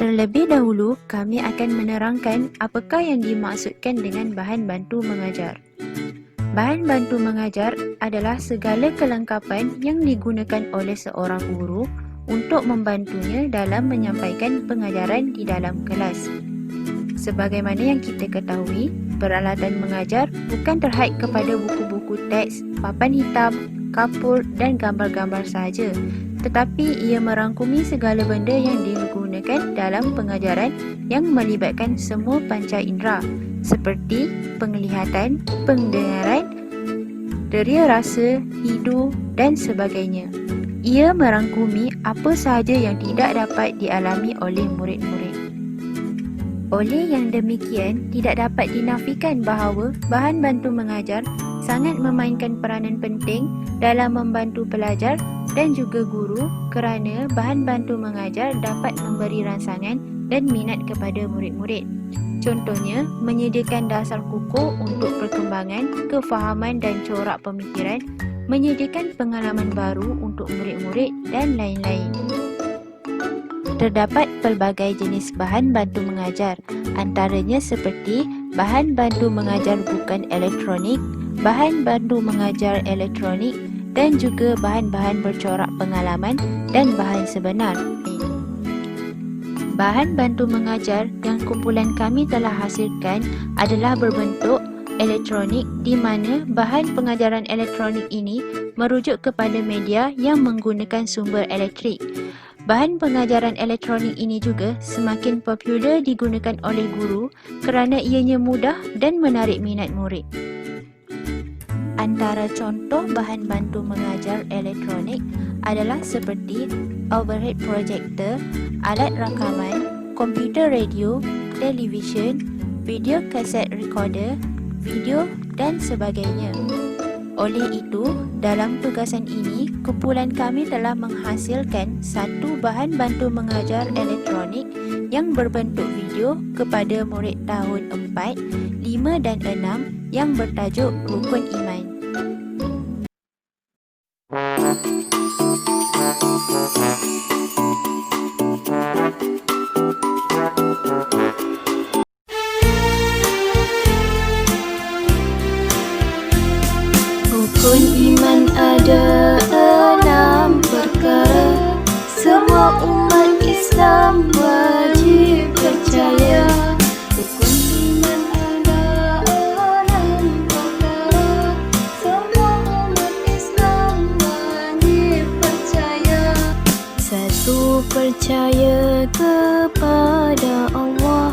Terlebih dahulu, kami akan menerangkan apakah yang dimaksudkan dengan bahan bantu mengajar. Bahan bantu mengajar adalah segala kelengkapan yang digunakan oleh seorang guru untuk membantunya dalam menyampaikan pengajaran di dalam kelas. Sebagaimana yang kita ketahui, peralatan mengajar bukan terhaid kepada buku-buku teks, papan hitam, kapur dan gambar-gambar sahaja, tetapi ia merangkumi segala benda yang digunakan dalam pengajaran yang melibatkan semua panca indera seperti penglihatan, pendengaran, deria rasa, hidu dan sebagainya. Ia merangkumi apa sahaja yang tidak dapat dialami oleh murid-murid. Oleh yang demikian, tidak dapat dinafikan bahawa bahan bantu mengajar sangat memainkan peranan penting dalam membantu pelajar dan juga guru kerana bahan bantu mengajar dapat memberi rangsangan dan minat kepada murid-murid. Contohnya, menyediakan dasar kukuh untuk perkembangan, kefahaman dan corak pemikiran, menyediakan pengalaman baru untuk murid-murid dan lain-lain. Terdapat pelbagai jenis bahan bantu mengajar, antaranya seperti bahan bantu mengajar bukan elektronik, bahan bantu mengajar elektronik dan juga bahan-bahan bercorak pengalaman dan bahan sebenar. Bahan bantu mengajar yang kumpulan kami telah hasilkan adalah berbentuk elektronik di mana bahan pengajaran elektronik ini merujuk kepada media yang menggunakan sumber elektrik. Bahan pengajaran elektronik ini juga semakin popular digunakan oleh guru kerana ianya mudah dan menarik minat murid. Antara contoh bahan bantu mengajar elektronik adalah seperti overhead projector, alat rakaman, komputer radio, televisyen, video kaset recorder, video dan sebagainya. Oleh itu, dalam tugasan ini, kumpulan kami telah menghasilkan satu bahan bantu mengajar elektronik yang berbentuk video kepada murid tahun 4, 5 dan 6 yang bertajuk Rukun Iman. Rukun iman ada 6 perkara, semua umat Islam wajib percaya. Rukun iman ada 6 perkara, semua umat Islam wajib percaya. Satu, percaya kepada Allah.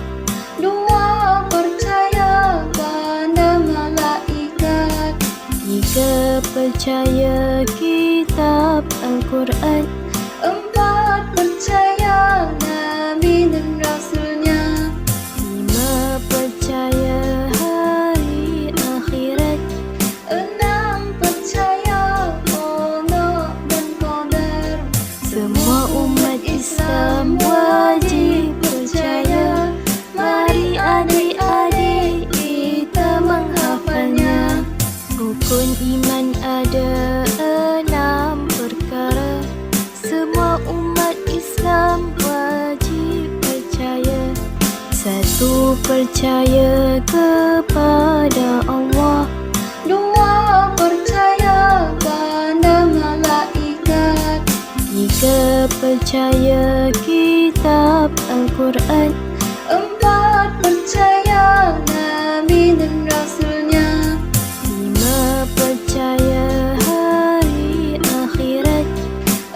Dua, percaya pada malaikat. Tiga, percaya kitab Al-Quran. Empat, percaya Nabi dan Rasulnya. Lima, percaya hari akhirat. Enam, percaya qada dan qadar. Semua umat Islam wajib percaya. Mari adik-adik kita menghafalnya. Rukun iman ada 6 perkara, semua umat Islam wajib percaya. Satu, percaya kepada Allah. Dua, percaya pada malaikat. Tiga, percaya kitab Al-Quran. Empat, percaya Nabi dan Rasulnya. Lima, percaya hari akhirat.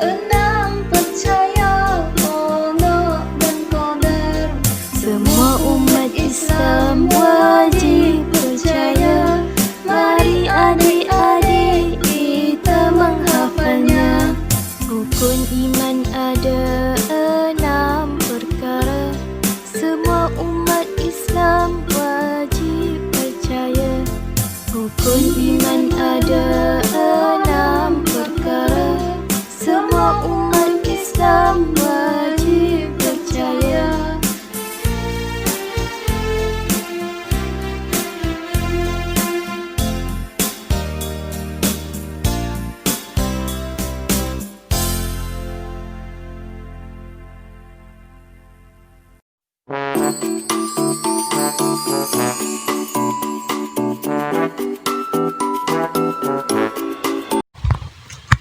Enam, percaya qada dan qadar. Semua umat Islam wajib percaya. Mari adik-adik kita menghafalnya. Rukun iman ada 6 perkara, semua umat Islam wajib percaya. Rukun iman ada 6 perkara, semua umat Islam wajib percaya.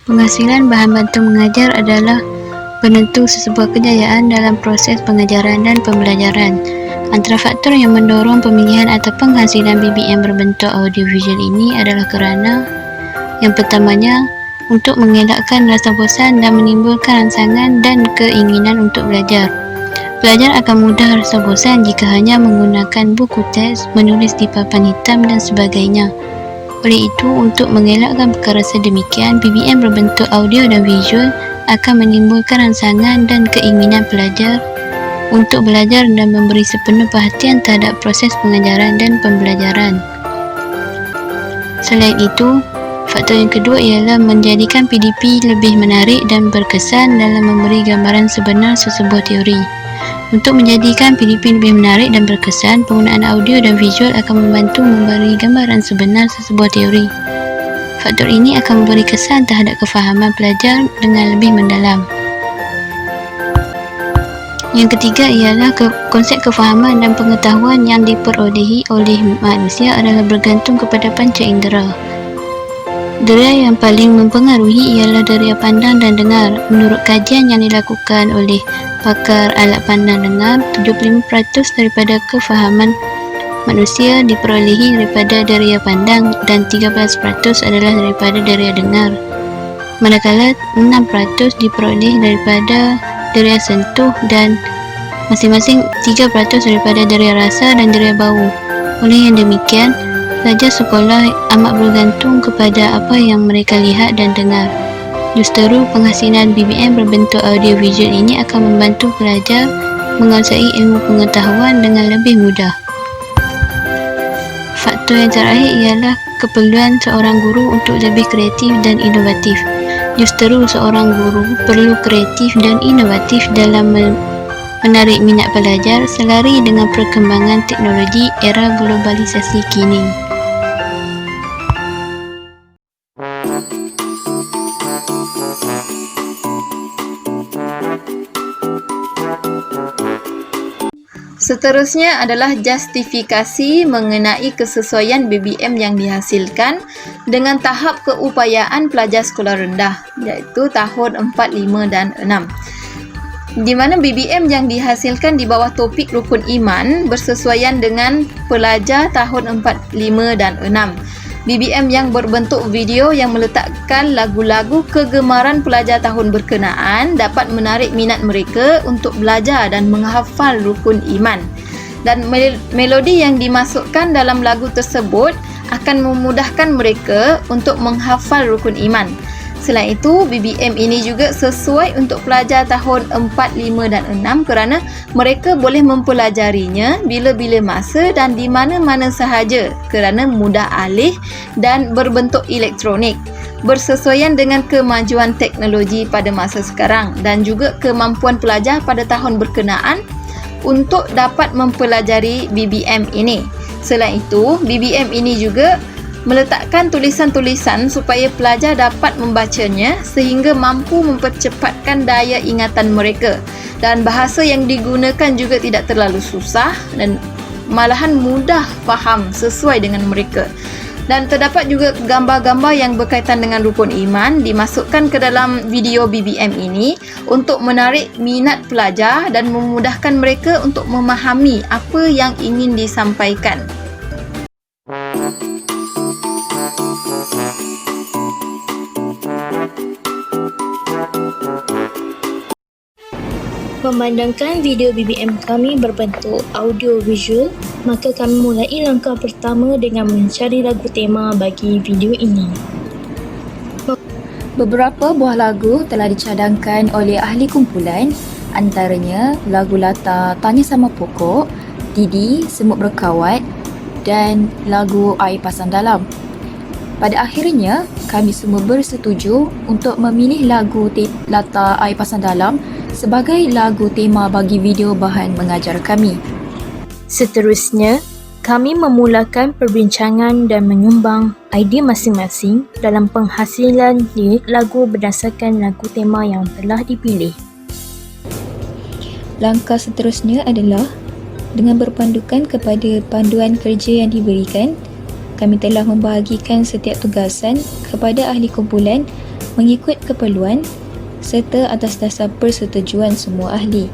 Penghasilan bahan bantu mengajar adalah penentu sesebuah kejayaan dalam proses pengajaran dan pembelajaran. Antara faktor yang mendorong pemilihan atau penghasilan BBM berbentuk audiovisual ini adalah kerana yang pertamanya, untuk mengelakkan rasa bosan dan menimbulkan rangsangan dan keinginan untuk belajar. Pelajar akan mudah rasa bosan jika hanya menggunakan buku teks, menulis di papan hitam dan sebagainya. Oleh itu, untuk mengelakkan perkara sedemikian, BBM berbentuk audio dan visual akan menimbulkan rangsangan dan keinginan pelajar untuk belajar dan memberi sepenuh perhatian terhadap proses pengajaran dan pembelajaran. Selain itu, faktor yang kedua ialah menjadikan PDP lebih menarik dan berkesan dalam memberi gambaran sebenar sesebuah teori. Untuk menjadikan PDP lebih menarik dan berkesan, penggunaan audio dan visual akan membantu memberi gambaran sebenar sesebuah teori. Faktor ini akan memberi kesan terhadap kefahaman pelajar dengan lebih mendalam. Yang ketiga ialah konsep kefahaman dan pengetahuan yang diperolehi oleh manusia adalah bergantung kepada panca indera. Derai yang paling mempengaruhi ialah derai pandang dan dengar. Menurut kajian yang dilakukan oleh pakar alat pandang dengar, 75% daripada kefahaman manusia diperolehi daripada derai pandang dan 13% adalah daripada derai dengar. Manakala 6% diperoleh daripada derai sentuh dan masing-masing 3% daripada derai rasa dan derai bau. Oleh yang demikian, pelajar sekolah amat bergantung kepada apa yang mereka lihat dan dengar. Justeru, penghasilan BBM berbentuk audio-visual ini akan membantu pelajar menguasai ilmu pengetahuan dengan lebih mudah. Faktor yang terakhir ialah keperluan seorang guru untuk lebih kreatif dan inovatif. Justeru, seorang guru perlu kreatif dan inovatif dalam menarik minat pelajar selari dengan perkembangan teknologi era globalisasi kini. Seterusnya adalah justifikasi mengenai kesesuaian BBM yang dihasilkan dengan tahap keupayaan pelajar sekolah rendah, iaitu tahun 4, 5 dan 6. Di mana BBM yang dihasilkan di bawah topik rukun iman bersesuaian dengan pelajar tahun 4, 5 dan 6. BBM yang berbentuk video yang meletakkan lagu-lagu kegemaran pelajar tahun berkenaan dapat menarik minat mereka untuk belajar dan menghafal rukun iman. Dan melodi yang dimasukkan dalam lagu tersebut akan memudahkan mereka untuk menghafal rukun iman. Selain itu, BBM ini juga sesuai untuk pelajar tahun 4, 5 dan 6 kerana mereka boleh mempelajarinya bila-bila masa dan di mana-mana sahaja kerana mudah alih dan berbentuk elektronik. Bersesuaian dengan kemajuan teknologi pada masa sekarang dan juga kemampuan pelajar pada tahun berkenaan untuk dapat mempelajari BBM ini. Selain itu, BBM ini juga meletakkan tulisan-tulisan supaya pelajar dapat membacanya sehingga mampu mempercepatkan daya ingatan mereka, dan bahasa yang digunakan juga tidak terlalu susah dan malahan mudah faham sesuai dengan mereka. Dan terdapat juga gambar-gambar yang berkaitan dengan rukun iman dimasukkan ke dalam video BBM ini untuk menarik minat pelajar dan memudahkan mereka untuk memahami apa yang ingin disampaikan. Memandangkan video BBM kami berbentuk audio-visual, maka kami mulai langkah pertama dengan mencari lagu tema bagi video ini. Beberapa buah lagu telah dicadangkan oleh ahli kumpulan, antaranya lagu latar Tanya Sama Pokok, Didi, Semut Berkawat dan lagu Air Pasang Dalam. Pada akhirnya, kami semua bersetuju untuk memilih lagu latar Air Pasang Dalam sebagai lagu tema bagi video bahan mengajar kami. Seterusnya, kami memulakan perbincangan dan menyumbang idea masing-masing dalam penghasilan lirik lagu berdasarkan lagu tema yang telah dipilih. Langkah seterusnya adalah Dengan berpandukan kepada panduan kerja yang diberikan, kami telah membahagikan setiap tugasan kepada ahli kumpulan mengikut keperluan serta atas dasar persetujuan semua ahli.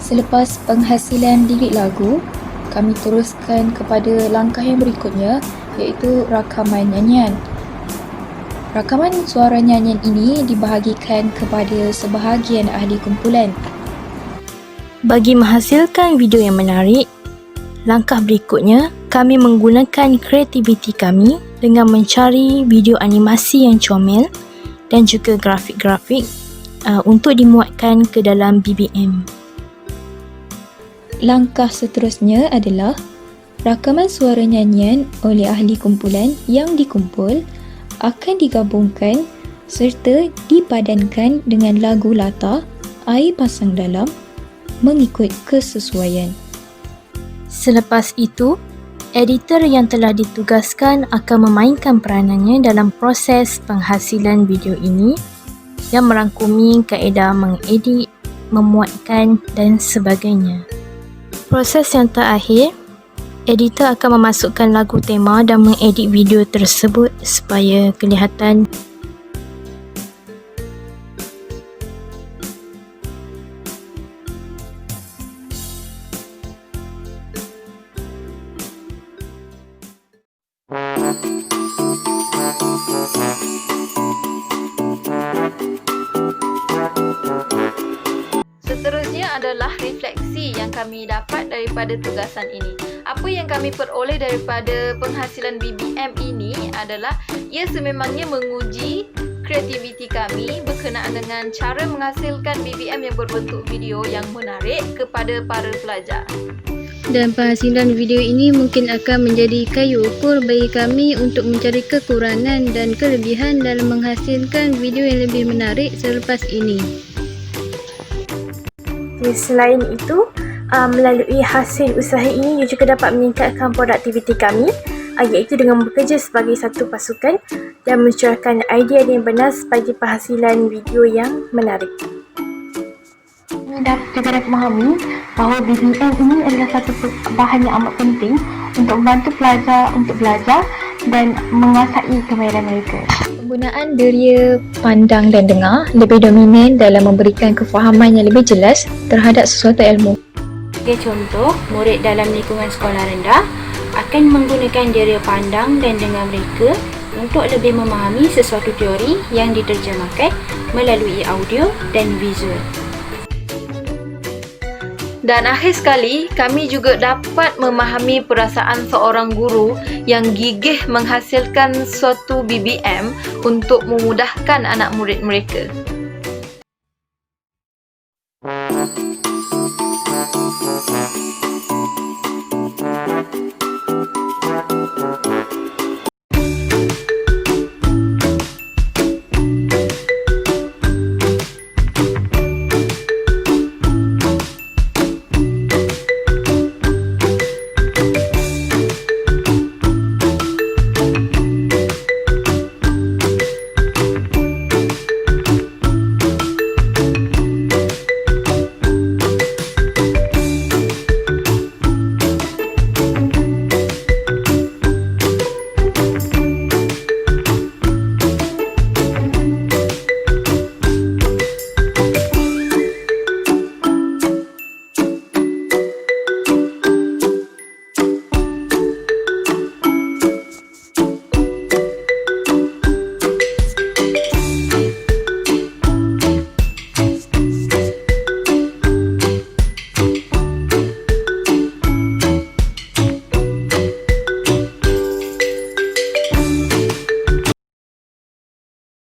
Selepas penghasilan lirik lagu, kami teruskan kepada langkah yang berikutnya, iaitu rakaman nyanyian. Rakaman suara nyanyian ini dibahagikan kepada sebahagian ahli kumpulan. Bagi menghasilkan video yang menarik, langkah berikutnya kami menggunakan kreativiti kami dengan mencari video animasi yang comel dan juga grafik-grafik untuk dimuatkan ke dalam BBM. Langkah seterusnya adalah rakaman suara nyanyian oleh ahli kumpulan yang dikumpul akan digabungkan serta dipadankan dengan lagu latar Air Pasang Dalam mengikut kesesuaian. Selepas itu, editor yang telah ditugaskan akan memainkan peranannya dalam proses penghasilan video ini yang merangkumi kaedah mengedit, memuatkan dan sebagainya. Proses yang terakhir, editor akan memasukkan lagu tema dan mengedit video tersebut supaya kelihatan Seterusnya adalah refleksi yang kami dapat daripada tugasan ini. Apa yang kami peroleh daripada penghasilan BBM ini adalah ia sememangnya menguji kreativiti kami berkenaan dengan cara menghasilkan BBM yang berbentuk video yang menarik kepada para pelajar. Dan penghasilan video ini mungkin akan menjadi kayu ukur bagi kami untuk mencari kekurangan dan kelebihan dalam menghasilkan video yang lebih menarik selepas ini. Selain itu, melalui hasil usaha ini ia juga dapat meningkatkan produktiviti kami, iaitu dengan bekerja sebagai satu pasukan dan mencurahkan idea yang benar bagi penghasilan video yang menarik. Kami dapat memahami bahawa BBM ini adalah satu bahan yang amat penting untuk membantu pelajar untuk belajar dan menguasai kemahiran mereka. Penggunaan deria pandang dan dengar lebih dominan dalam memberikan kefahaman yang lebih jelas terhadap sesuatu ilmu. Sebagai contoh, murid dalam lingkungan sekolah rendah akan menggunakan deria pandang dan dengar mereka untuk lebih memahami sesuatu teori yang diterjemahkan melalui audio dan visual. Dan akhir sekali, kami juga dapat memahami perasaan seorang guru yang gigih menghasilkan suatu BBM untuk memudahkan anak murid mereka.